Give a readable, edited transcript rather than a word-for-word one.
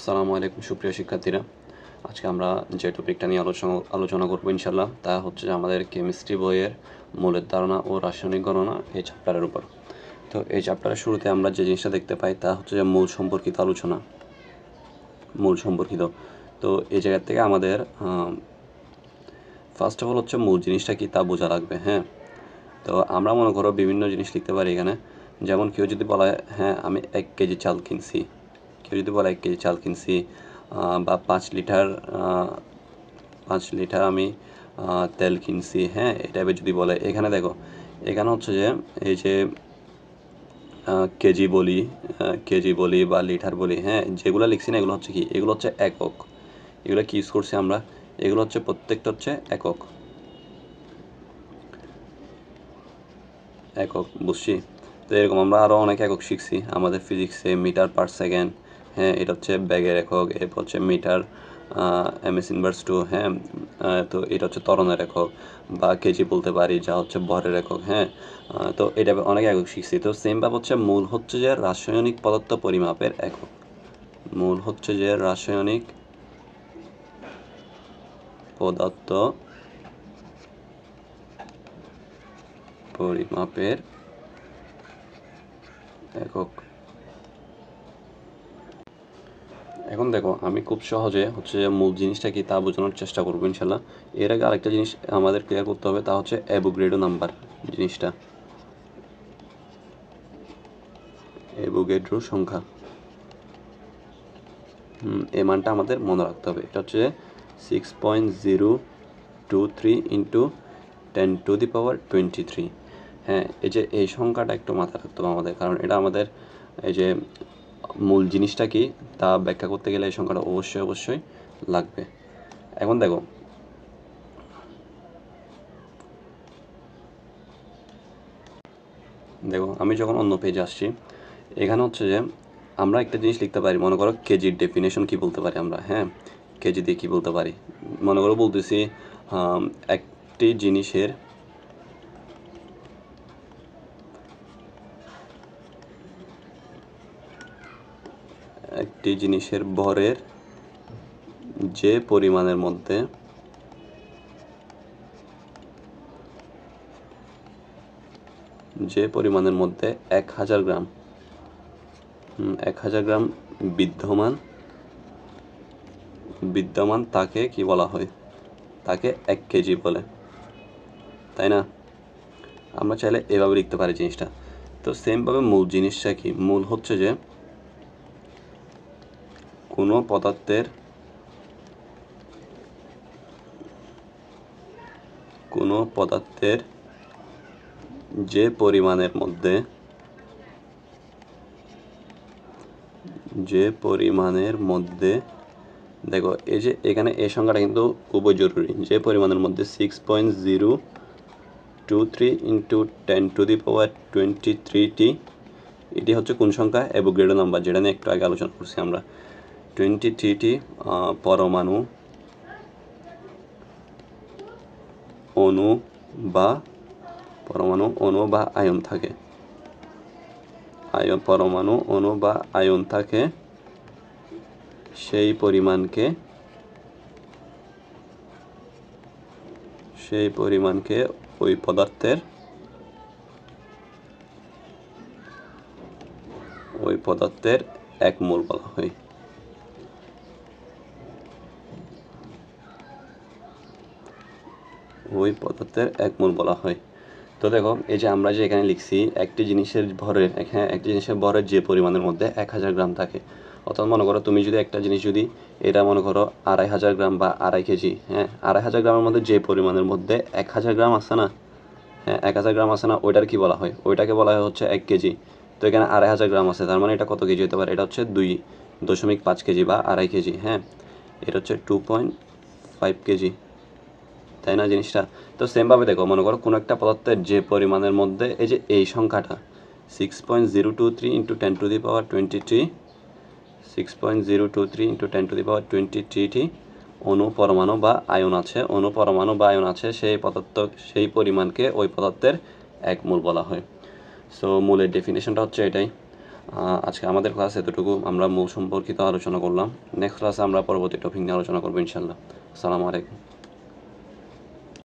আসসালামু আলাইকুম সুপ্রিয় শিক্ষার্থীরা। আজকে আমরা যে টপিকটা নিয়ে আলোচনা করব ইনশাল্লাহ, তা হচ্ছে যে আমাদের কেমিস্ট্রি বইয়ের মৌলের ধারণা ও রাসায়নিক গণনা এই চ্যাপ্টারের উপর। তো এই চ্যাপ্টারের শুরুতে আমরা যে জিনিসটা দেখতে পাই তা হচ্ছে যে মূল সম্পর্কিত আলোচনা। তো এই জায়গা থেকে আমাদের ফার্স্ট অফ অল হচ্ছে মূল জিনিসটা কি তা বোঝা লাগবে। হ্যাঁ, তো আমরা মনে করো বিভিন্ন জিনিস লিখতে পারি এখানে। যেমন কেউ যদি বলে হ্যাঁ আমি 1 কেজি চাল কিনছি, কেউ যদি বলে 1 কেজি চাল কিনছি, বা 5 লিটার আমি তেল কিনছি, হ্যাঁ এই টাইপের যদি বলে। এখানে দেখো, এখানে হচ্ছে যে এই যে কেজি বলি বা লিটার বলি, হ্যাঁ যেগুলো লিখছি না এগুলো হচ্ছে কি, এগুলো হচ্ছে একক। এগুলো কি ইউজ করছি আমরা, এগুলো হচ্ছে প্রত্যেকটা হচ্ছে একক একক, বুঝছি। তো এরকম আমরা আরও অনেক একক শিখছি আমাদের ফিজিক্সে, মিটার পার সেকেন্ড, হ্যাঁ এটা হচ্ছে ব্যাগের একক, এরপর হচ্ছে মিটার এমএস ইনভার্স টু, হ্যাঁ তো এটা হচ্ছে ত্বরণের একক, বা কেজি বলতে পারি যা হচ্ছে ভরের একক। হ্যাঁ, তো এটা অনেক একক শিখছি। তো সেম ভাবে হচ্ছে মূল হচ্ছে যে রাসায়নিক পদার্থ পরিমাপের একক। মূল হচ্ছে যে রাসায়নিক পদার্থ পরিমাপের একক। এখন দেখো, আমি খুব সহজে হচ্ছে যে মূল জিনিসটা কি তা বোঝানোর চেষ্টা করবো ইনশাল্লাহ। এর আগে আরেকটা জিনিস আমাদের ক্লিয়ার করতে হবে, তা হচ্ছে অ্যাভোগাড্রো নাম্বার জিনিসটা, অ্যাভোগাড্রো সংখ্যা। এই মানটা আমাদের মনে রাখতে হবে। এটা হচ্ছে 6.023 ইন্টু 10⁻23। হ্যাঁ, এই যে এই সংখ্যাটা একটু মাথায় রাখতে হবে আমাদের, কারণ এটা আমাদের এই যে মূল জিনিসটা কি তা ব্যাখ্যা করতে গেলে এই সংখ্যাটা অবশ্যই লাগবে। এখন দেখো, আমি যখন অন্য পেজে আসছি, এখানে হচ্ছে যে আমরা একটা জিনিস লিখতে পারি। মনে করো কেজির ডেফিনেশন কি বলতে পারি আমরা, হ্যাঁ কেজি দিয়ে কী বলতে পারি। মনে করো বলতেছি একটি জিনিসের ভরের যে পরিমাণের মধ্যে যে পরিমাণের মধ্যে 1000 গ্রাম 1000 গ্রাম বিদ্যমান তাকে কি বলা হয়, তাকে 1 কেজি বলে, তাই না? আমরা চাইলে এভাবে লিখতে পারি জিনিসটা। তো সেমভাবে মূল জিনিসটা কি, মূল হচ্ছে যে কোনো পদার্থের যে পরিমাণের মধ্যে দেখো, এই যে এখানে এই সংখ্যাটা কিন্তু খুবই জরুরি। যে পরিমাণের মধ্যে 6.023 ইন্টু 10⁻23টি, এটি হচ্ছে কোন সংখ্যা, অ্যাভোগাড্রো নাম্বার, যেটা নিয়ে একটু আগে আলোচনা করছি আমরা। 23টি পরমাণু, অণু বা আয়ন থাকে। পরমাণু, অণু বা আয়ন থাকে, সেই পরিমাণকে ওই পদার্থের এক মোল বলা হয়। তো দেখো, এই যে আমরা যে এখানে লিখছি একটি জিনিসের ভরের যে পরিমাণের মধ্যে 1000 গ্রাম থাকে। অর্থাৎ মনে করো তুমি যদি একটা জিনিস, যদি এটা মনে করো 2500 গ্রাম বা 2.5 কেজি, হ্যাঁ 2500 গ্রামের মধ্যে যে পরিমাণের মধ্যে 1000 গ্রাম আছে না, হ্যাঁ 1000 গ্রাম আছে না, ওইটার কি বলা হয়, ওইটাকে বলা হয় হচ্ছে 1 কেজি। তো এখানে 2500 গ্রাম আছে, তার মানে এটা কত কেজি হতে পারে, এটা হচ্ছে 2.5 কেজি বা 2.5 কেজি। হ্যাঁ, এটা হচ্ছে 2.5 কেজি, তাই না জিনিসটা? তো সেমভাবে দেখো, মনে করো কোনো একটা পদার্থের যে পরিমাণের মধ্যে এই যে এই সংখ্যাটা 6.023 ইন্টু 10⁻23, 6.023 ইন্টু 10⁻23টি পরমাণু বা আয়ন আছে, সেই পরিমাণকে ওই পদার্থের এক মোল বলা হয়। সো মোলের ডেফিনেশনটা হচ্ছে এটাই। আজকে আমাদের ক্লাস এতটুকু। আমরা মূল সম্পর্কিত আলোচনা করলাম। নেক্সট ক্লাসে আমরা পরবর্তী টপিক নিয়ে আলোচনা করবো ইনশাল্লাহ। আসসালামু আলাইকুম।